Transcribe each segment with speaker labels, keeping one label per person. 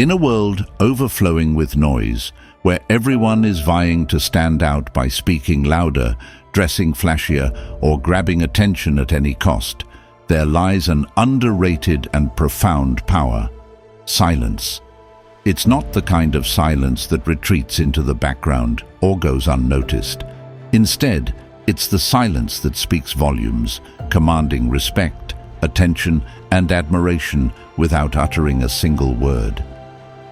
Speaker 1: In a world overflowing with noise, where everyone is vying to stand out by speaking louder, dressing flashier, or grabbing attention at any cost, there lies an underrated and profound power: silence. It's not the kind of silence that retreats into the background or goes unnoticed. Instead, it's the silence that speaks volumes, commanding respect, attention, and admiration without uttering a single word.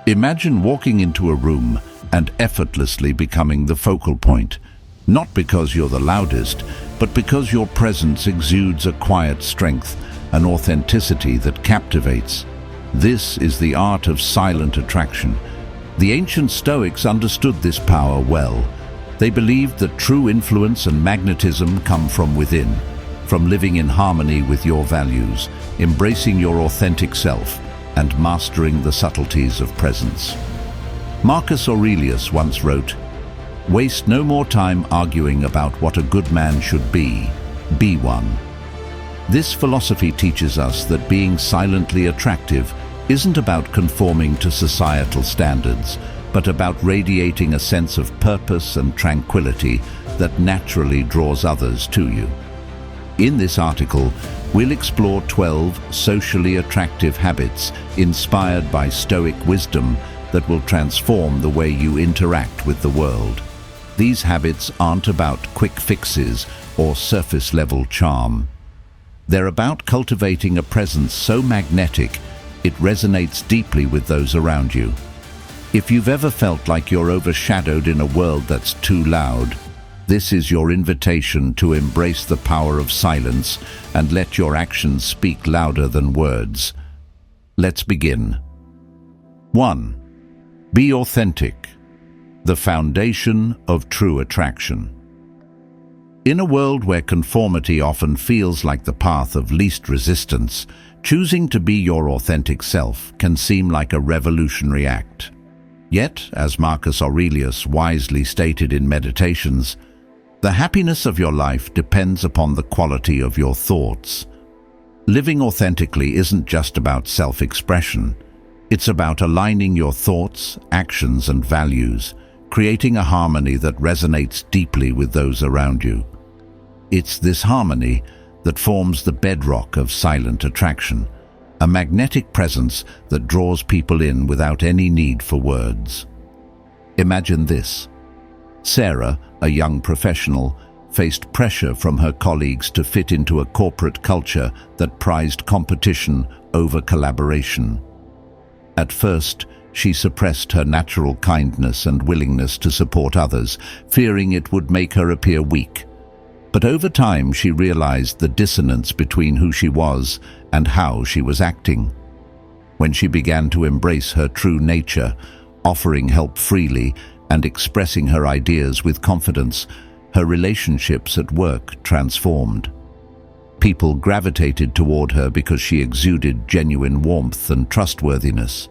Speaker 1: Imagine walking into a room and effortlessly becoming the focal point, not because you're the loudest, but because your presence exudes a quiet strength, an authenticity that captivates. This is the art of silent attraction. The ancient Stoics understood this power well. They believed that true influence and magnetism come from within, from living in harmony with your values, embracing your authentic self, and mastering the subtleties of presence. Marcus Aurelius once wrote, "Waste no more time arguing about what a good man should be one." This philosophy teaches us that being silently attractive isn't about conforming to societal standards, but about radiating a sense of purpose and tranquility that naturally draws others to you. In this article, we'll explore 12 socially attractive habits inspired by Stoic wisdom that will transform the way you interact with the world. These habits aren't about quick fixes or surface-level charm. They're about cultivating a presence so magnetic it resonates deeply with those around you. If you've ever felt like you're overshadowed in a world that's too loud, this is your invitation to embrace the power of silence and let your actions speak louder than words. Let's begin. 1. Be authentic, the foundation of true attraction. In a world where conformity often feels like the path of least resistance, choosing to be your authentic self can seem like a revolutionary act. Yet, as Marcus Aurelius wisely stated in Meditations, the happiness of your life depends upon the quality of your thoughts. Living authentically isn't just about self-expression. It's about aligning your thoughts, actions, and values, creating a harmony that resonates deeply with those around you. It's this harmony that forms the bedrock of silent attraction, a magnetic presence that draws people in without any need for words. Imagine this. Sarah, a young professional, faced pressure from her colleagues to fit into a corporate culture that prized competition over collaboration. At first, she suppressed her natural kindness and willingness to support others, fearing it would make her appear weak. But over time, she realized the dissonance between who she was and how she was acting. When she began to embrace her true nature, offering help freely and expressing her ideas with confidence, her relationships at work transformed. People gravitated toward her because she exuded genuine warmth and trustworthiness.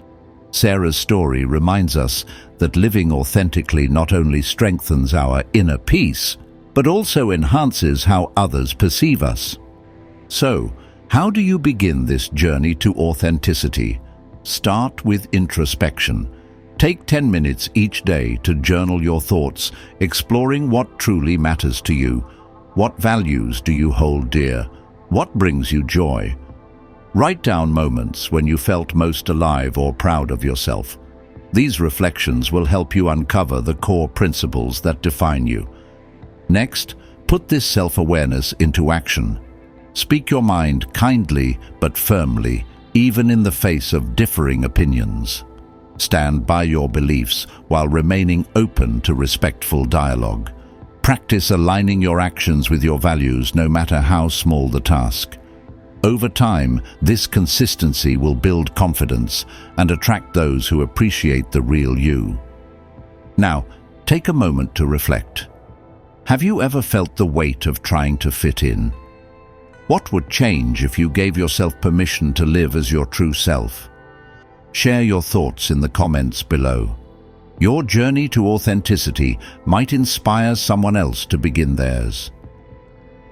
Speaker 1: Sarah's story reminds us that living authentically not only strengthens our inner peace, but also enhances how others perceive us. So, how do you begin this journey to authenticity? Start with introspection. Take 10 minutes each day to journal your thoughts, exploring what truly matters to you. What values do you hold dear? What brings you joy? Write down moments when you felt most alive or proud of yourself. These reflections will help you uncover the core principles that define you. Next, put this self-awareness into action. Speak your mind kindly but firmly, even in the face of differing opinions. Stand by your beliefs while remaining open to respectful dialogue. Practice aligning your actions with your values, no matter how small the task. Over time, this consistency will build confidence and attract those who appreciate the real you. Now, take a moment to reflect. Have you ever felt the weight of trying to fit in? What would change if you gave yourself permission to live as your true self? Share your thoughts in the comments below. Your journey to authenticity might inspire someone else to begin theirs.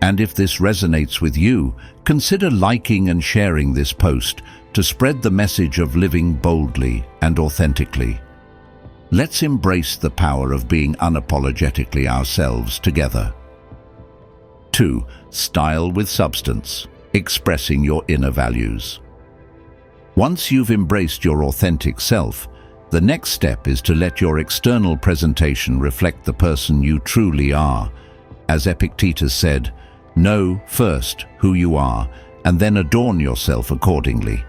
Speaker 1: And if this resonates with you, consider liking and sharing this post to spread the message of living boldly and authentically. Let's embrace the power of being unapologetically ourselves together. 2. Style with substance, expressing your inner values. Once you've embraced your authentic self, the next step is to let your external presentation reflect the person you truly are. As Epictetus said, know first who you are, and then adorn yourself accordingly.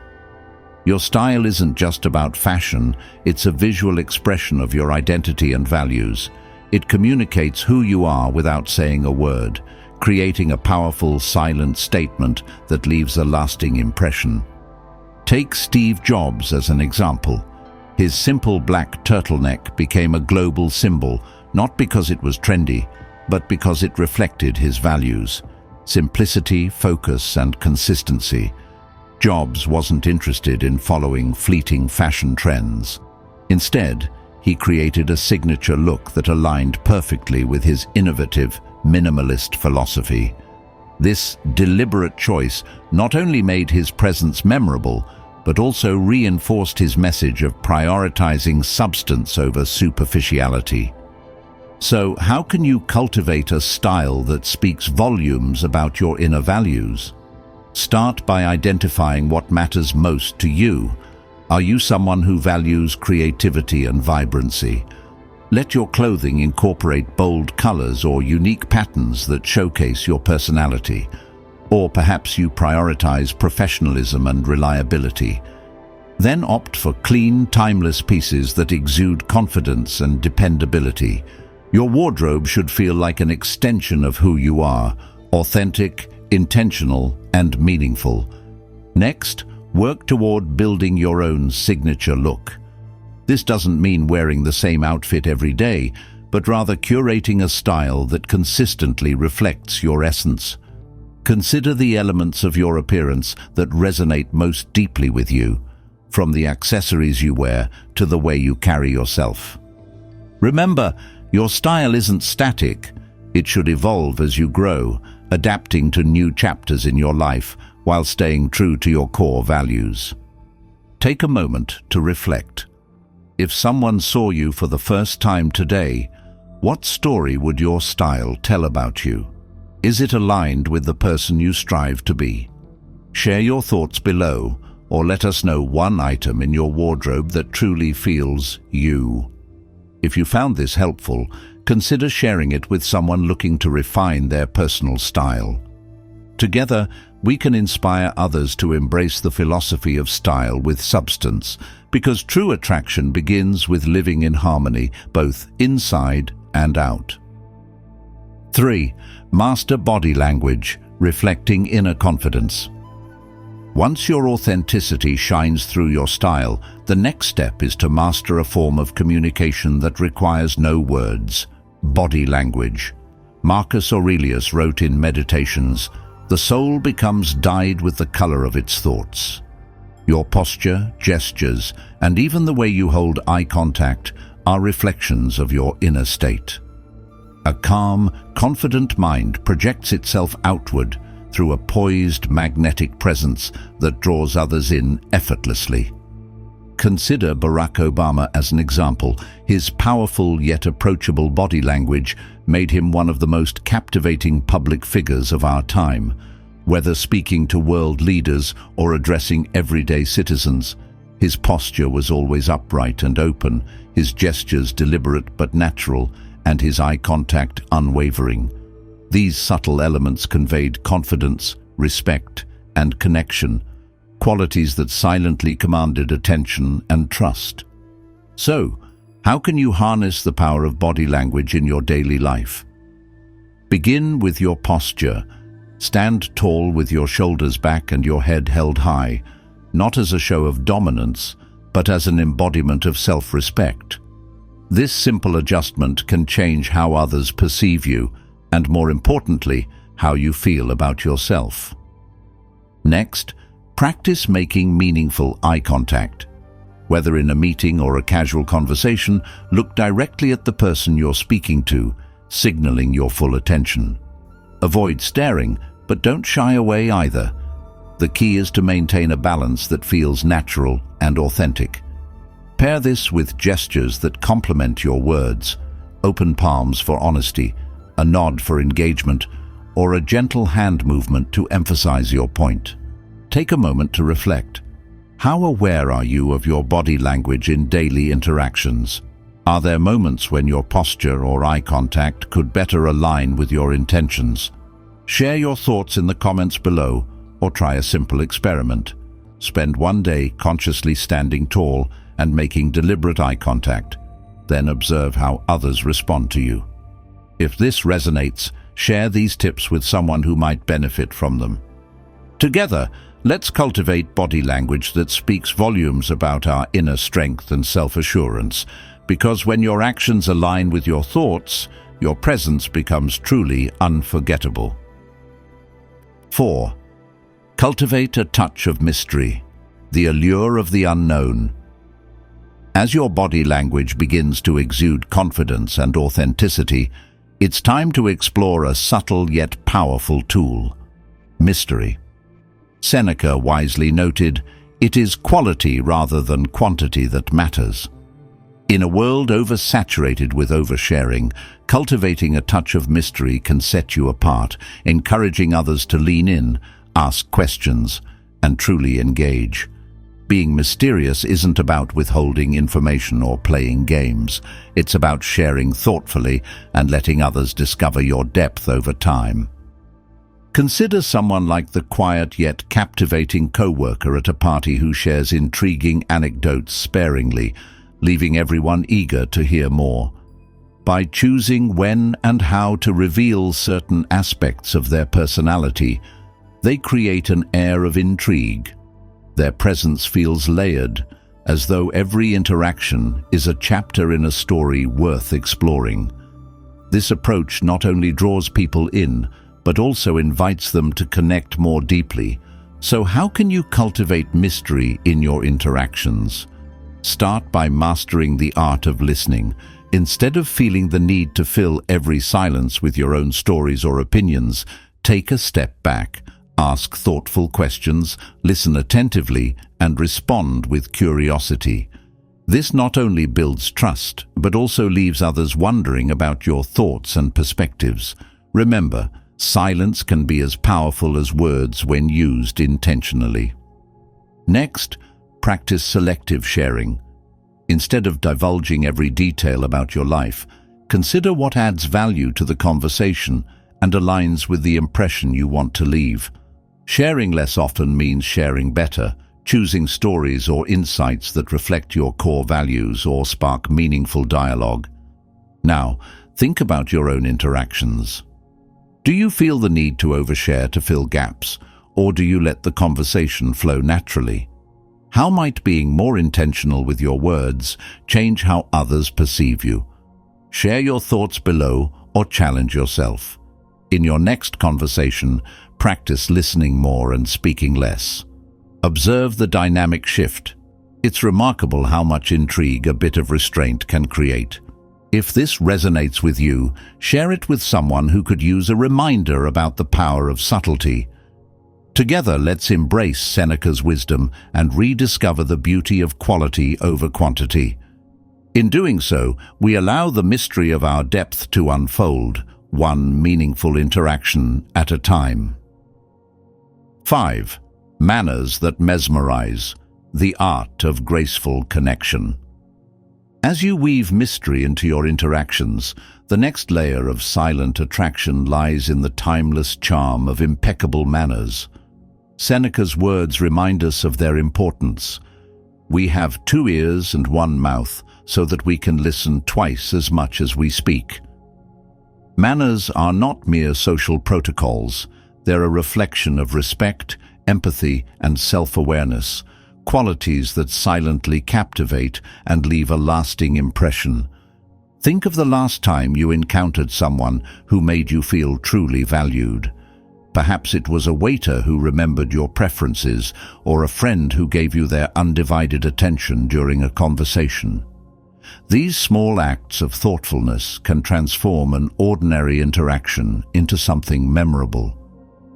Speaker 1: Your style isn't just about fashion, it's a visual expression of your identity and values. It communicates who you are without saying a word, creating a powerful, silent statement that leaves a lasting impression. Take Steve Jobs as an example. His simple black turtleneck became a global symbol, not because it was trendy, but because it reflected his values: simplicity, focus, and consistency. Jobs wasn't interested in following fleeting fashion trends. Instead, he created a signature look that aligned perfectly with his innovative, minimalist philosophy. This deliberate choice not only made his presence memorable, but also reinforced his message of prioritizing substance over superficiality. So, how can you cultivate a style that speaks volumes about your inner values? Start by identifying what matters most to you. Are you someone who values creativity and vibrancy? Let your clothing incorporate bold colors or unique patterns that showcase your personality. Or perhaps you prioritize professionalism and reliability. Then opt for clean, timeless pieces that exude confidence and dependability. Your wardrobe should feel like an extension of who you are: authentic, intentional, and meaningful. Next, work toward building your own signature look. This doesn't mean wearing the same outfit every day, but rather curating a style that consistently reflects your essence. Consider the elements of your appearance that resonate most deeply with you, from the accessories you wear to the way you carry yourself. Remember, your style isn't static. It should evolve as you grow, adapting to new chapters in your life while staying true to your core values. Take a moment to reflect. If someone saw you for the first time today, what story would your style tell about you? Is it aligned with the person you strive to be? Share your thoughts below, or let us know one item in your wardrobe that truly feels you. If you found this helpful, consider sharing it with someone looking to refine their personal style. Together, we can inspire others to embrace the philosophy of style with substance, because true attraction begins with living in harmony, both inside and out. 3. Master body language, reflecting inner confidence. Once your authenticity shines through your style, the next step is to master a form of communication that requires no words: body language. Marcus Aurelius wrote in Meditations, "The soul becomes dyed with the color of its thoughts." Your posture, gestures, and even the way you hold eye contact are reflections of your inner state. A calm, confident mind projects itself outward through a poised, magnetic presence that draws others in effortlessly. Consider Barack Obama as an example. His powerful yet approachable body language made him one of the most captivating public figures of our time. Whether speaking to world leaders or addressing everyday citizens, his posture was always upright and open, his gestures deliberate but natural, and his eye contact unwavering. These subtle elements conveyed confidence, respect, and connection, qualities that silently commanded attention and trust. So, how can you harness the power of body language in your daily life? Begin with your posture. Stand tall with your shoulders back and your head held high, not as a show of dominance, but as an embodiment of self-respect. This simple adjustment can change how others perceive you, and more importantly, how you feel about yourself. Next, practice making meaningful eye contact. Whether in a meeting or a casual conversation, look directly at the person you're speaking to, signaling your full attention. Avoid staring, but don't shy away either. The key is to maintain a balance that feels natural and authentic. Pair this with gestures that complement your words, open palms for honesty, a nod for engagement, or a gentle hand movement to emphasize your point. Take a moment to reflect. How aware are you of your body language in daily interactions? Are there moments when your posture or eye contact could better align with your intentions? Share your thoughts in the comments below, or try a simple experiment. Spend one day consciously standing tall and making deliberate eye contact. Then observe how others respond to you. If this resonates, share these tips with someone who might benefit from them. Together, let's cultivate body language that speaks volumes about our inner strength and self-assurance, because when your actions align with your thoughts, your presence becomes truly unforgettable. 4. Cultivate a touch of mystery, the allure of the unknown. As your body language begins to exude confidence and authenticity, it's time to explore a subtle yet powerful tool: mystery. Seneca wisely noted, "It is quality rather than quantity that matters." In a world oversaturated with oversharing, cultivating a touch of mystery can set you apart, encouraging others to lean in, ask questions, and truly engage. Being mysterious isn't about withholding information or playing games. It's about sharing thoughtfully and letting others discover your depth over time. Consider someone like the quiet yet captivating co-worker at a party who shares intriguing anecdotes sparingly, leaving everyone eager to hear more. By choosing when and how to reveal certain aspects of their personality, they create an air of intrigue. Their presence feels layered, as though every interaction is a chapter in a story worth exploring. This approach not only draws people in, but also invites them to connect more deeply. So how can you cultivate mystery in your interactions? Start by mastering the art of listening. Instead of feeling the need to fill every silence with your own stories or opinions, take a step back. Ask thoughtful questions, listen attentively, and respond with curiosity. This not only builds trust, but also leaves others wondering about your thoughts and perspectives. Remember, silence can be as powerful as words when used intentionally. Next, practice selective sharing. Instead of divulging every detail about your life, consider what adds value to the conversation and aligns with the impression you want to leave. Sharing less often means sharing better, choosing stories or insights that reflect your core values or spark meaningful dialogue. Now, think about your own interactions. Do you feel the need to overshare to fill gaps, or do you let the conversation flow naturally? How might being more intentional with your words change how others perceive you? Share your thoughts below or challenge yourself. In your next conversation, practice listening more and speaking less. Observe the dynamic shift. It's remarkable how much intrigue a bit of restraint can create. If this resonates with you, share it with someone who could use a reminder about the power of subtlety. Together, let's embrace Seneca's wisdom and rediscover the beauty of quality over quantity. In doing so, we allow the mystery of our depth to unfold, one meaningful interaction at a time. 5. Manners that mesmerize, the art of graceful connection. As you weave mystery into your interactions, the next layer of silent attraction lies in the timeless charm of impeccable manners. Seneca's words remind us of their importance. We have 2 ears and 1 mouth, so that we can listen twice as much as we speak. Manners are not mere social protocols. They're a reflection of respect, empathy, and self-awareness, qualities that silently captivate and leave a lasting impression. Think of the last time you encountered someone who made you feel truly valued. Perhaps it was a waiter who remembered your preferences, or a friend who gave you their undivided attention during a conversation. These small acts of thoughtfulness can transform an ordinary interaction into something memorable.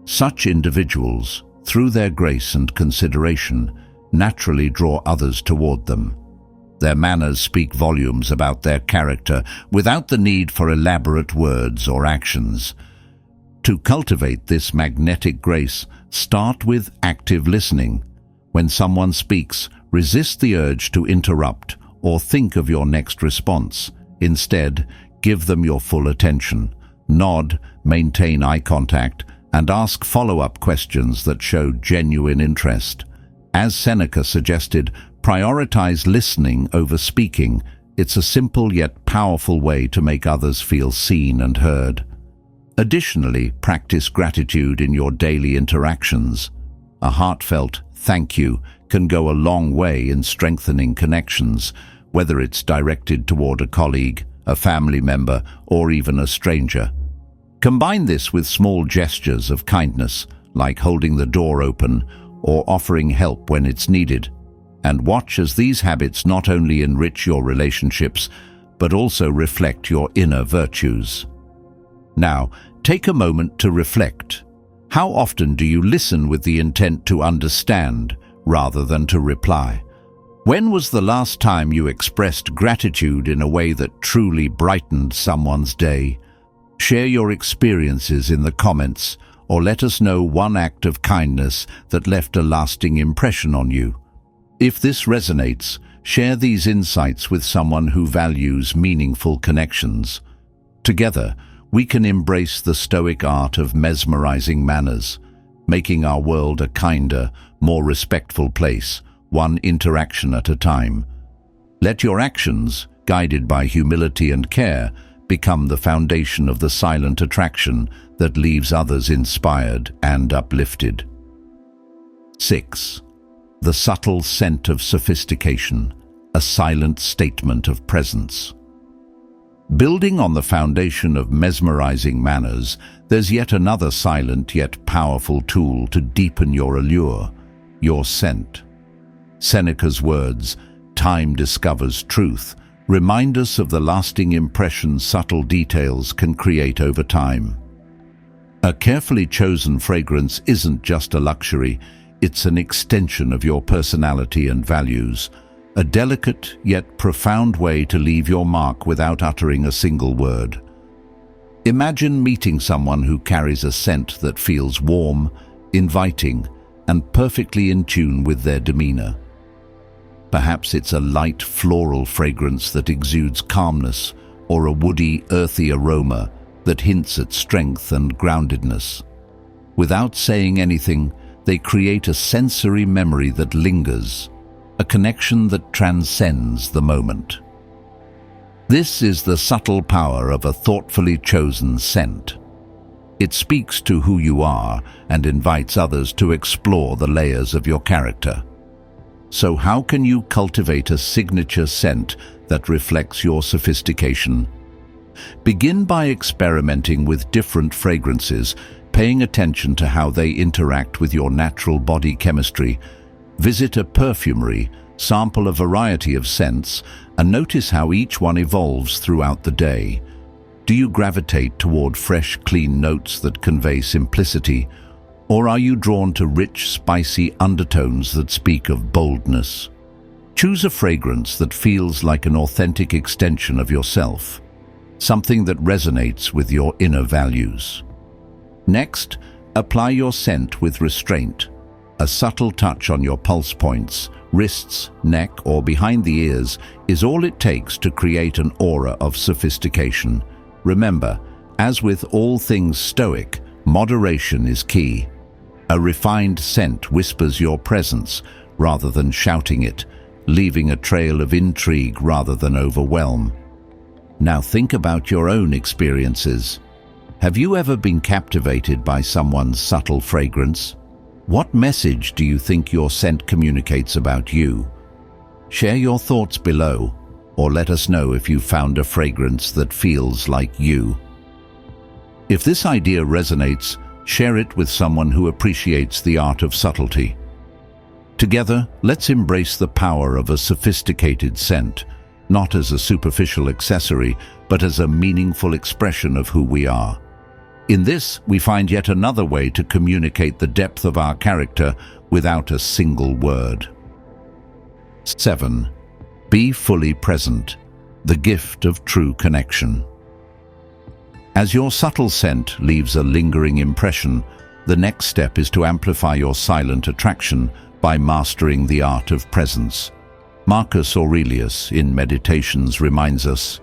Speaker 1: Such individuals, through their grace and consideration, naturally draw others toward them. Their manners speak volumes about their character without the need for elaborate words or actions. To cultivate this magnetic grace, start with active listening. When someone speaks, resist the urge to interrupt or think of your next response. Instead, give them your full attention. Nod, maintain eye contact, and ask follow-up questions that show genuine interest. As Seneca suggested, prioritize listening over speaking. It's a simple yet powerful way to make others feel seen and heard. Additionally, practice gratitude in your daily interactions. A heartfelt thank you can go a long way in strengthening connections, whether it's directed toward a colleague, a family member, or even a stranger. Combine this with small gestures of kindness, like holding the door open or offering help when it's needed, and watch as these habits not only enrich your relationships, but also reflect your inner virtues. Now, take a moment to reflect. How often do you listen with the intent to understand rather than to reply? When was the last time you expressed gratitude in a way that truly brightened someone's day? Share your experiences in the comments, or let us know one act of kindness that left a lasting impression on you. If this resonates, share these insights with someone who values meaningful connections. Together, we can embrace the Stoic art of mesmerizing manners, making our world a kinder, more respectful place, one interaction at a time. Let your actions, guided by humility and care, become the foundation of the silent attraction that leaves others inspired and uplifted. 6. The subtle scent of sophistication, a silent statement of presence. Building on the foundation of mesmerizing manners, there's yet another silent yet powerful tool to deepen your allure, your scent. Seneca's words, "Time discovers truth," remind us of the lasting impression subtle details can create over time. A carefully chosen fragrance isn't just a luxury, it's an extension of your personality and values, a delicate yet profound way to leave your mark without uttering a single word. Imagine meeting someone who carries a scent that feels warm, inviting, and perfectly in tune with their demeanor. Perhaps it's a light floral fragrance that exudes calmness, or a woody, earthy aroma that hints at strength and groundedness. Without saying anything, they create a sensory memory that lingers, a connection that transcends the moment. This is the subtle power of a thoughtfully chosen scent. It speaks to who you are and invites others to explore the layers of your character. So how can you cultivate a signature scent that reflects your sophistication? Begin by experimenting with different fragrances, paying attention to how they interact with your natural body chemistry. Visit a perfumery, sample a variety of scents, and notice how each one evolves throughout the day. Do you gravitate toward fresh, clean notes that convey simplicity, or are you drawn to rich, spicy undertones that speak of boldness? Choose a fragrance that feels like an authentic extension of yourself, something that resonates with your inner values. Next, apply your scent with restraint. A subtle touch on your pulse points, wrists, neck, or behind the ears is all it takes to create an aura of sophistication. Remember, as with all things Stoic, moderation is key. A refined scent whispers your presence rather than shouting it, leaving a trail of intrigue rather than overwhelm. Now think about your own experiences. Have you ever been captivated by someone's subtle fragrance? What message do you think your scent communicates about you? Share your thoughts below, or let us know if you found a fragrance that feels like you. If this idea resonates, share it with someone who appreciates the art of subtlety. Together, let's embrace the power of a sophisticated scent, not as a superficial accessory, but as a meaningful expression of who we are. In this, we find yet another way to communicate the depth of our character without a single word. 7. Be fully present, the gift of true connection. As your subtle scent leaves a lingering impression, the next step is to amplify your silent attraction by mastering the art of presence. Marcus Aurelius in Meditations reminds us,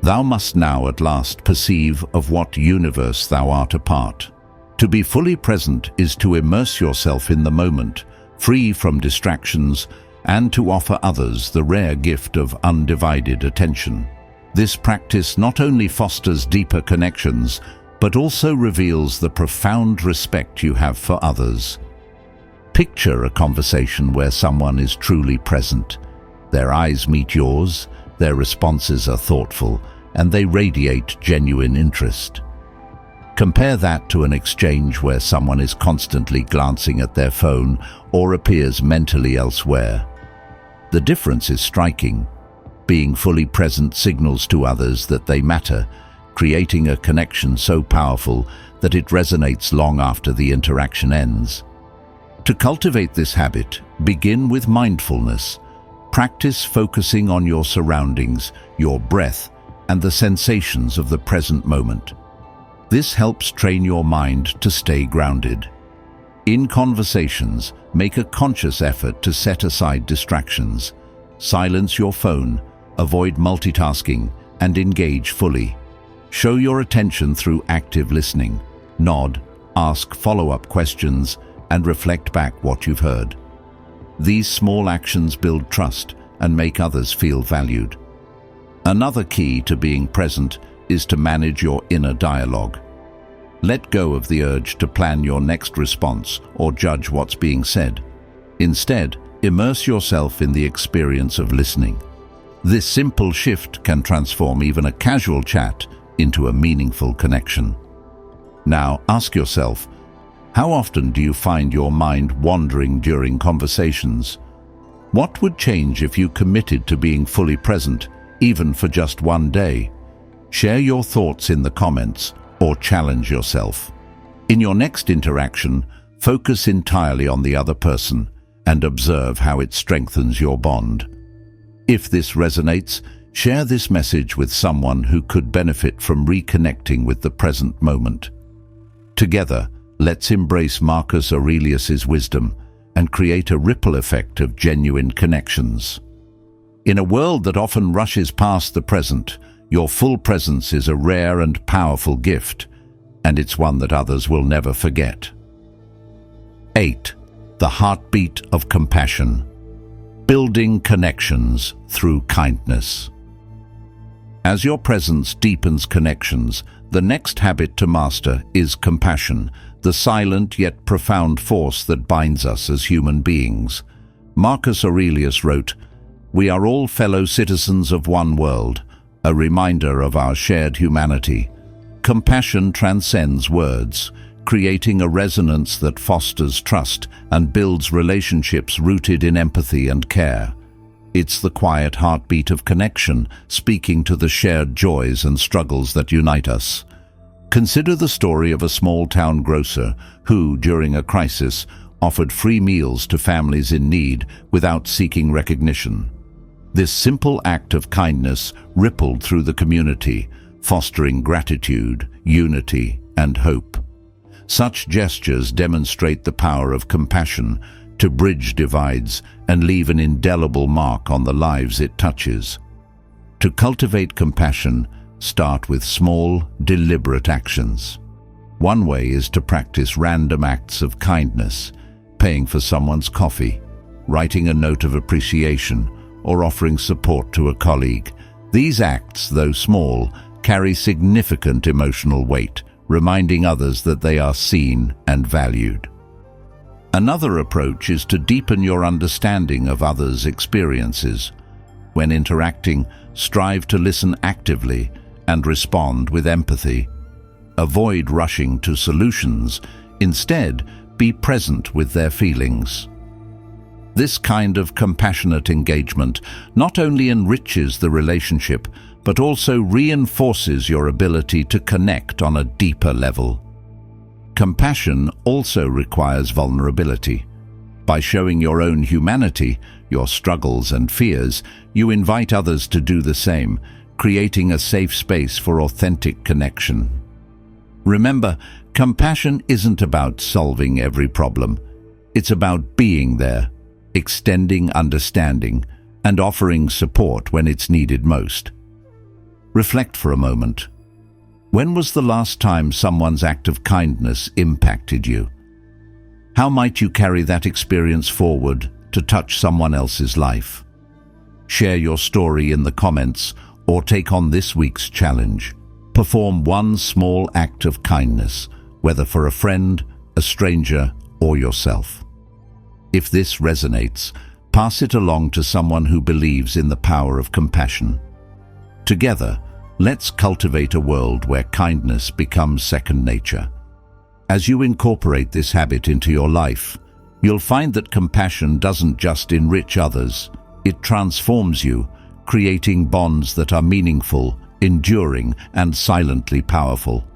Speaker 1: "Thou must now at last perceive of what universe thou art a part." To be fully present is to immerse yourself in the moment, free from distractions, and to offer others the rare gift of undivided attention. This practice not only fosters deeper connections, but also reveals the profound respect you have for others. Picture a conversation where someone is truly present. Their eyes meet yours, their responses are thoughtful, and they radiate genuine interest. Compare that to an exchange where someone is constantly glancing at their phone or appears mentally elsewhere. The difference is striking. Being fully present signals to others that they matter, creating a connection so powerful that it resonates long after the interaction ends. To cultivate this habit, begin with mindfulness. Practice focusing on your surroundings, your breath, and the sensations of the present moment. This helps train your mind to stay grounded. In conversations, make a conscious effort to set aside distractions. Silence your phone, avoid multitasking, and engage fully. Show your attention through active listening. Nod, ask follow-up questions, and reflect back what you've heard. These small actions build trust and make others feel valued. Another key to being present is to manage your inner dialogue. Let go of the urge to plan your next response or judge what's being said. Instead, immerse yourself in the experience of listening. This simple shift can transform even a casual chat into a meaningful connection. Now, ask yourself, how often do you find your mind wandering during conversations? What would change if you committed to being fully present, even for just one day? Share your thoughts in the comments or challenge yourself. In your next interaction, focus entirely on the other person and observe how it strengthens your bond. If this resonates, share this message with someone who could benefit from reconnecting with the present moment. Together, let's embrace Marcus Aurelius's wisdom and create a ripple effect of genuine connections. In a world that often rushes past the present, your full presence is a rare and powerful gift, and it's one that others will never forget. 8. The heartbeat of compassion. Building connections through kindness. As your presence deepens connections, the next habit to master is compassion, the silent yet profound force that binds us as human beings. Marcus Aurelius wrote, "We are all fellow citizens of one world, a reminder of our shared humanity." Compassion transcends words, creating a resonance that fosters trust and builds relationships rooted in empathy and care. It's the quiet heartbeat of connection, speaking to the shared joys and struggles that unite us. Consider the story of a small-town grocer who, during a crisis, offered free meals to families in need without seeking recognition. This simple act of kindness rippled through the community, fostering gratitude, unity, and hope. Such gestures demonstrate the power of compassion to bridge divides and leave an indelible mark on the lives it touches. To cultivate compassion, start with small, deliberate actions. One way is to practice random acts of kindness, paying for someone's coffee, writing a note of appreciation, or offering support to a colleague. These acts, though small, carry significant emotional weight, reminding others that they are seen and valued. Another approach is to deepen your understanding of others' experiences. When interacting, strive to listen actively and respond with empathy. Avoid rushing to solutions. Instead, be present with their feelings. This kind of compassionate engagement not only enriches the relationship, but also reinforces your ability to connect on a deeper level. Compassion also requires vulnerability. By showing your own humanity, your struggles and fears, you invite others to do the same, creating a safe space for authentic connection. Remember, compassion isn't about solving every problem. It's about being there, extending understanding, and offering support when it's needed most. Reflect for a moment. When was the last time someone's act of kindness impacted you? How might you carry that experience forward to touch someone else's life? Share your story in the comments or take on this week's challenge. Perform one small act of kindness, whether for a friend, a stranger, or yourself. If this resonates, pass it along to someone who believes in the power of compassion. Together, let's cultivate a world where kindness becomes second nature. As you incorporate this habit into your life, you'll find that compassion doesn't just enrich others, it transforms you, creating bonds that are meaningful, enduring, and silently powerful.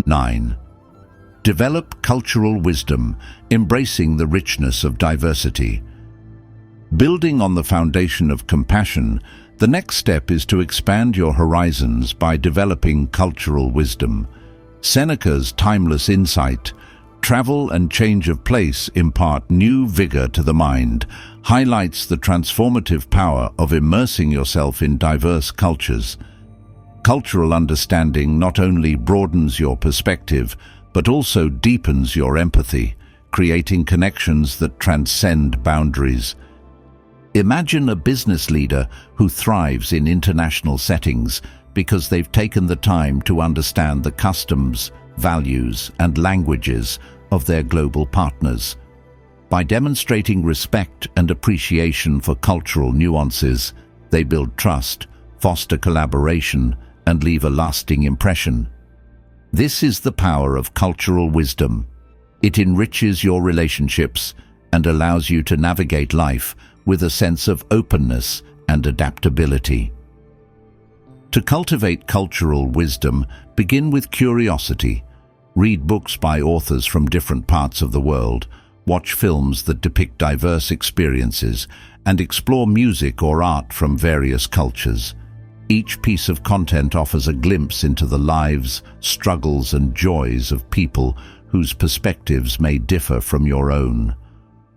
Speaker 1: 9. Develop cultural wisdom, embracing the richness of diversity. Building on the foundation of compassion, the next step is to expand your horizons by developing cultural wisdom. Seneca's timeless insight, travel and change of place impart new vigor to the mind, highlights the transformative power of immersing yourself in diverse cultures. Cultural understanding not only broadens your perspective, but also deepens your empathy, creating connections that transcend boundaries. Imagine a business leader who thrives in international settings because they've taken the time to understand the customs, values, and languages of their global partners. By demonstrating respect and appreciation for cultural nuances, they build trust, foster collaboration, and leave a lasting impression. This is the power of cultural wisdom. It enriches your relationships and allows you to navigate life with a sense of openness and adaptability. To cultivate cultural wisdom, begin with curiosity. Read books by authors from different parts of the world, watch films that depict diverse experiences, and explore music or art from various cultures. Each piece of content offers a glimpse into the lives, struggles, and joys of people whose perspectives may differ from your own.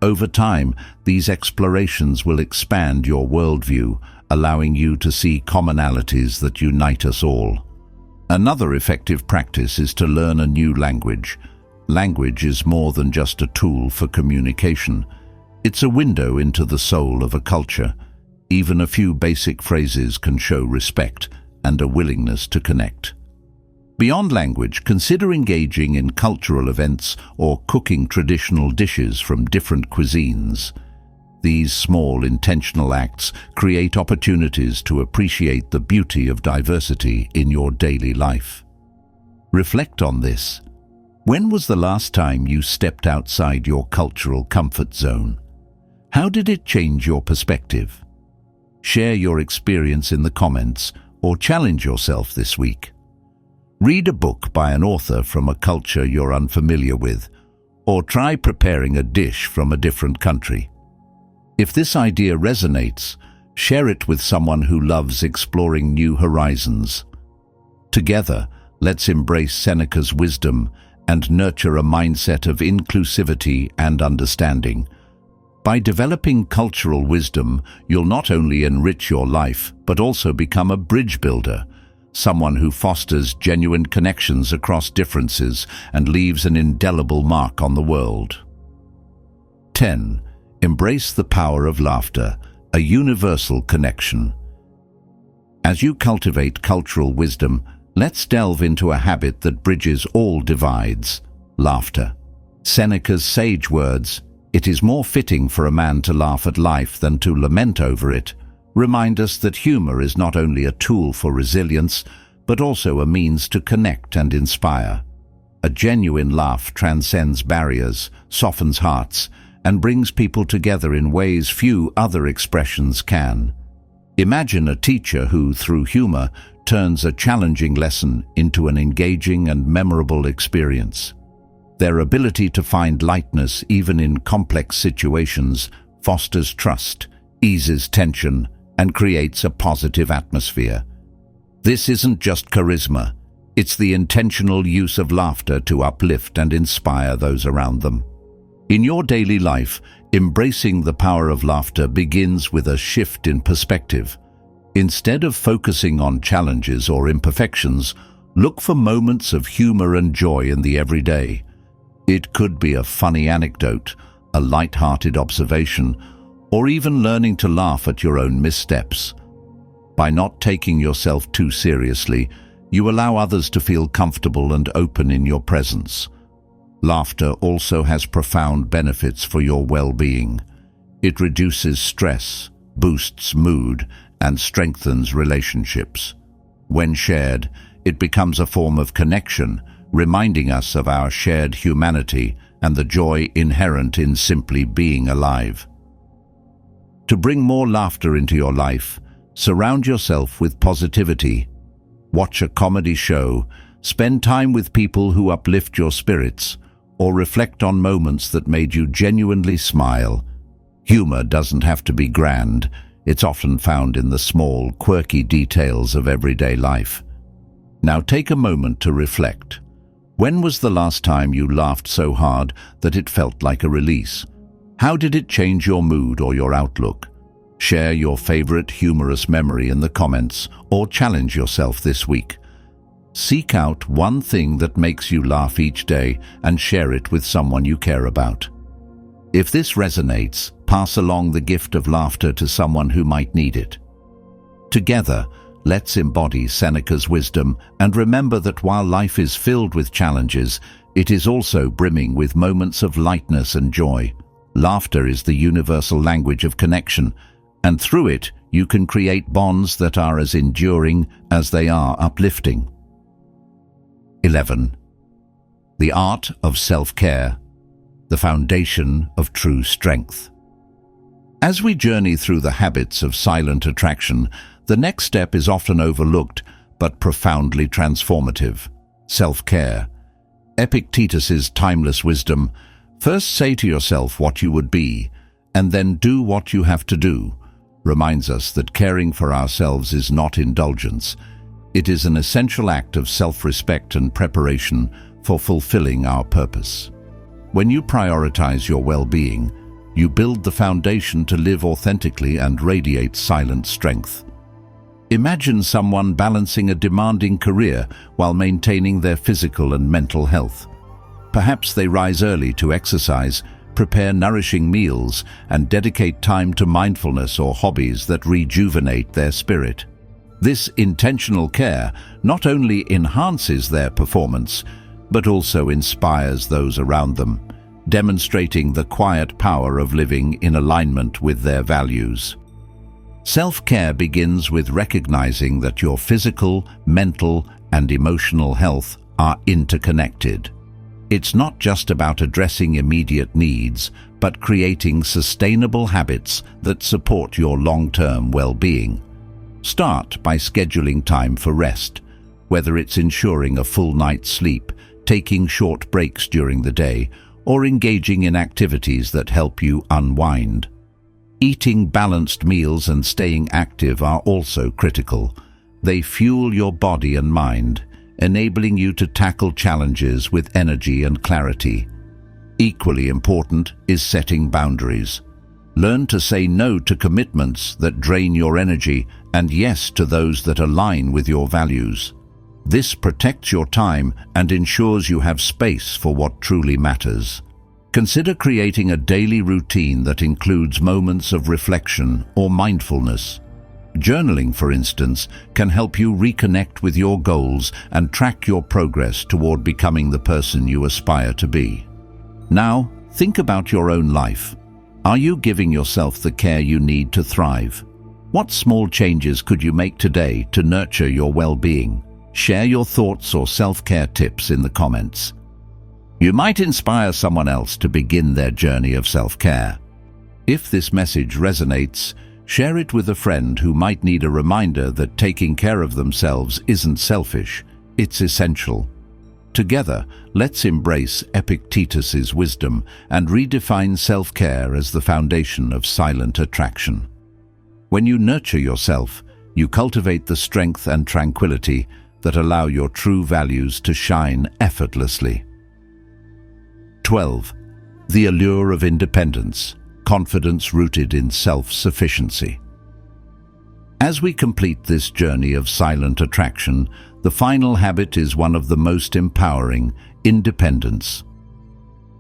Speaker 1: Over time, these explorations will expand your worldview, allowing you to see commonalities that unite us all. Another effective practice is to learn a new language. Language is more than just a tool for communication. It's a window into the soul of a culture. Even a few basic phrases can show respect and a willingness to connect. Beyond language, consider engaging in cultural events or cooking traditional dishes from different cuisines. These small, intentional acts create opportunities to appreciate the beauty of diversity in your daily life. Reflect on this. When was the last time you stepped outside your cultural comfort zone? How did it change your perspective? Share your experience in the comments or challenge yourself this week. Read a book by an author from a culture you're unfamiliar with, or try preparing a dish from a different country. If this idea resonates, share it with someone who loves exploring new horizons. Together, let's embrace Seneca's wisdom and nurture a mindset of inclusivity and understanding. By developing cultural wisdom, you'll not only enrich your life, but also become a bridge builder, someone who fosters genuine connections across differences and leaves an indelible mark on the world. 10. Embrace the power of laughter, a universal connection. As you cultivate cultural wisdom, let's delve into a habit that bridges all divides: laughter. Seneca's sage words, "It is more fitting for a man to laugh at life than to lament over it," remind us that humor is not only a tool for resilience, but also a means to connect and inspire. A genuine laugh transcends barriers, softens hearts, and brings people together in ways few other expressions can. Imagine a teacher who, through humor, turns a challenging lesson into an engaging and memorable experience. Their ability to find lightness even in complex situations fosters trust, eases tension, and creates a positive atmosphere. This isn't just charisma, it's the intentional use of laughter to uplift and inspire those around them. In your daily life, embracing the power of laughter begins with a shift in perspective. Instead of focusing on challenges or imperfections, look for moments of humor and joy in the everyday. It could be a funny anecdote, a light-hearted observation, or even learning to laugh at your own missteps. By not taking yourself too seriously, you allow others to feel comfortable and open in your presence. Laughter also has profound benefits for your well-being. It reduces stress, boosts mood, and strengthens relationships. When shared, it becomes a form of connection, reminding us of our shared humanity and the joy inherent in simply being alive. To bring more laughter into your life, surround yourself with positivity. Watch a comedy show, spend time with people who uplift your spirits, or reflect on moments that made you genuinely smile. Humor doesn't have to be grand. It's often found in the small, quirky details of everyday life. Now take a moment to reflect. When was the last time you laughed so hard that it felt like a release? How did it change your mood or your outlook? Share your favorite humorous memory in the comments or challenge yourself this week. Seek out one thing that makes you laugh each day and share it with someone you care about. If this resonates, pass along the gift of laughter to someone who might need it. Together, let's embody Seneca's wisdom and remember that while life is filled with challenges, it is also brimming with moments of lightness and joy. Laughter is the universal language of connection, and through it, you can create bonds that are as enduring as they are uplifting. 11. The art of self-care, the foundation of true strength. As we journey through the habits of silent attraction, the next step is often overlooked but profoundly transformative: self-care. Epictetus's timeless wisdom, "First say to yourself what you would be, and then do what you have to do," reminds us that caring for ourselves is not indulgence. It is an essential act of self-respect and preparation for fulfilling our purpose. When you prioritize your well-being, you build the foundation to live authentically and radiate silent strength. Imagine someone balancing a demanding career while maintaining their physical and mental health. Perhaps they rise early to exercise, prepare nourishing meals, and dedicate time to mindfulness or hobbies that rejuvenate their spirit. This intentional care not only enhances their performance, but also inspires those around them, demonstrating the quiet power of living in alignment with their values. Self-care begins with recognizing that your physical, mental, and emotional health are interconnected. It's not just about addressing immediate needs, but creating sustainable habits that support your long-term well-being. Start by scheduling time for rest, whether it's ensuring a full night's sleep, taking short breaks during the day, or engaging in activities that help you unwind. Eating balanced meals and staying active are also critical. They fuel your body and mind, enabling you to tackle challenges with energy and clarity. Equally important is setting boundaries. Learn to say no to commitments that drain your energy and yes to those that align with your values. This protects your time and ensures you have space for what truly matters. Consider creating a daily routine that includes moments of reflection or mindfulness. Journaling, for instance, can help you reconnect with your goals and track your progress toward becoming the person you aspire to be. Now, think about your own life. Are you giving yourself the care you need to thrive? What small changes could you make today to nurture your well-being? Share your thoughts or self-care tips in the comments. You might inspire someone else to begin their journey of self-care. If this message resonates, share it with a friend who might need a reminder that taking care of themselves isn't selfish, it's essential. Together, let's embrace Epictetus's wisdom and redefine self-care as the foundation of silent attraction. When you nurture yourself, you cultivate the strength and tranquility that allow your true values to shine effortlessly. 12. The allure of independence, confidence rooted in self-sufficiency. As we complete this journey of silent attraction, the final habit is one of the most empowering: independence.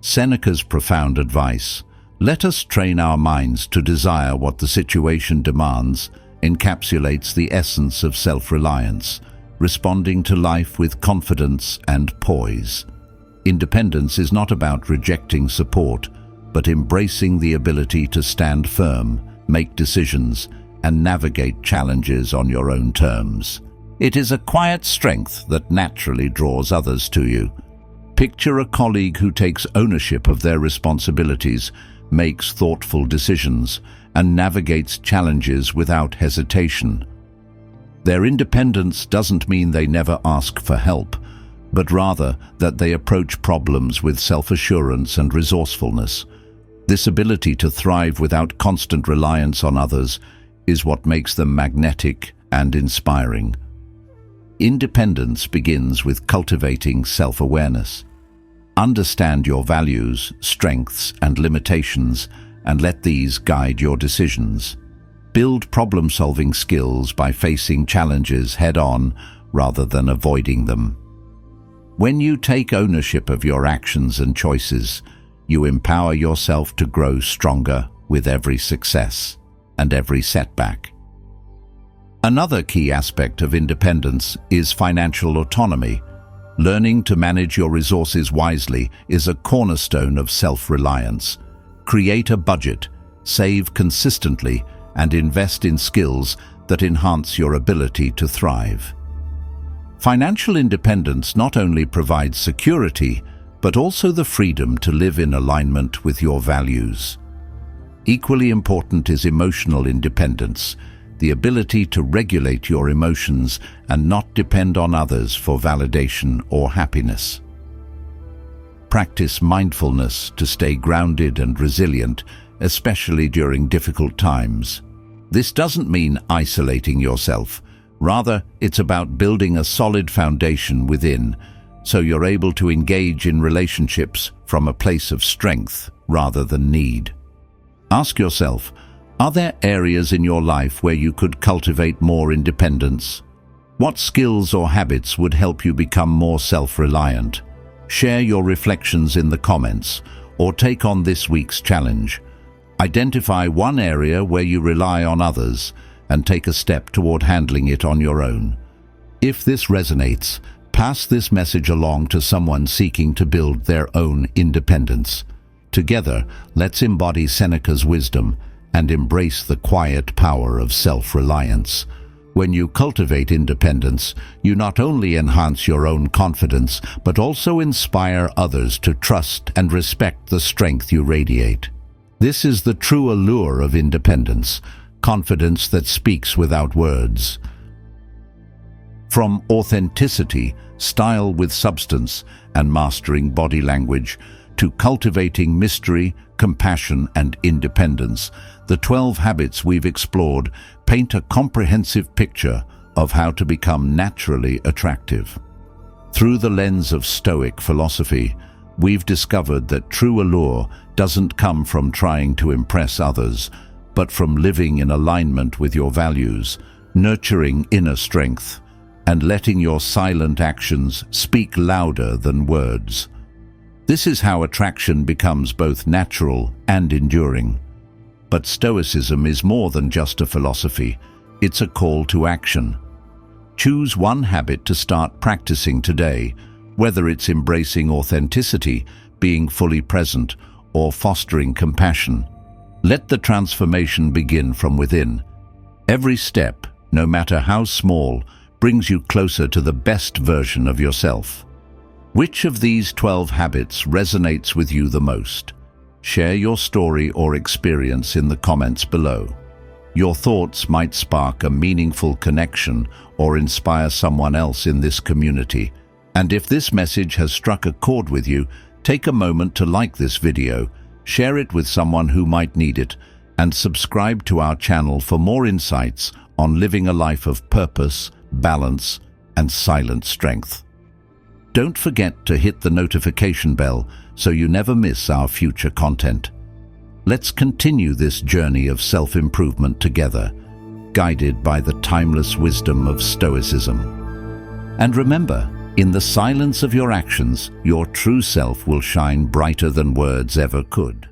Speaker 1: Seneca's profound advice, "Let us train our minds to desire what the situation demands," encapsulates the essence of self-reliance, responding to life with confidence and poise. Independence is not about rejecting support, but embracing the ability to stand firm, make decisions, and navigate challenges on your own terms. It is a quiet strength that naturally draws others to you. Picture a colleague who takes ownership of their responsibilities, makes thoughtful decisions, and navigates challenges without hesitation. Their independence doesn't mean they never ask for help, but rather that they approach problems with self-assurance and resourcefulness. This ability to thrive without constant reliance on others is what makes them magnetic and inspiring. Independence begins with cultivating self-awareness. Understand your values, strengths, and limitations, and let these guide your decisions. Build problem-solving skills by facing challenges head-on rather than avoiding them. When you take ownership of your actions and choices, you empower yourself to grow stronger with every success and every setback. Another key aspect of independence is financial autonomy. Learning to manage your resources wisely is a cornerstone of self-reliance. Create a budget, save consistently, and invest in skills that enhance your ability to thrive. Financial independence not only provides security, but also the freedom to live in alignment with your values. Equally important is emotional independence, the ability to regulate your emotions and not depend on others for validation or happiness. Practice mindfulness to stay grounded and resilient, especially during difficult times. This doesn't mean isolating yourself. Rather, it's about building a solid foundation within, so you're able to engage in relationships from a place of strength rather than need. Ask yourself, are there areas in your life where you could cultivate more independence? What skills or habits would help you become more self-reliant? Share your reflections in the comments, or take on this week's challenge. Identify one area where you rely on others and take a step toward handling it on your own. If this resonates, pass this message along to someone seeking to build their own independence. Together, let's embody Seneca's wisdom and embrace the quiet power of self-reliance. When you cultivate independence, you not only enhance your own confidence, but also inspire others to trust and respect the strength you radiate. This is the true allure of independence, confidence that speaks without words. From authenticity, style with substance, and mastering body language, to cultivating mystery, compassion, and independence, the 12 habits we've explored paint a comprehensive picture of how to become naturally attractive. Through the lens of Stoic philosophy, we've discovered that true allure doesn't come from trying to impress others, but from living in alignment with your values, nurturing inner strength, and letting your silent actions speak louder than words. This is how attraction becomes both natural and enduring. But Stoicism is more than just a philosophy, it's a call to action. Choose one habit to start practicing today, whether it's embracing authenticity, being fully present, or fostering compassion. Let the transformation begin from within. Every step, no matter how small, brings you closer to the best version of yourself. Which of these 12 habits resonates with you the most? Share your story or experience in the comments below. Your thoughts might spark a meaningful connection or inspire someone else in this community. And if this message has struck a chord with you, take a moment to like this video, share it with someone who might need it, and subscribe to our channel for more insights on living a life of purpose, balance, and silent strength. Don't forget to hit the notification bell so you never miss our future content. Let's continue this journey of self-improvement together, guided by the timeless wisdom of Stoicism. And remember, in the silence of your actions, your true self will shine brighter than words ever could.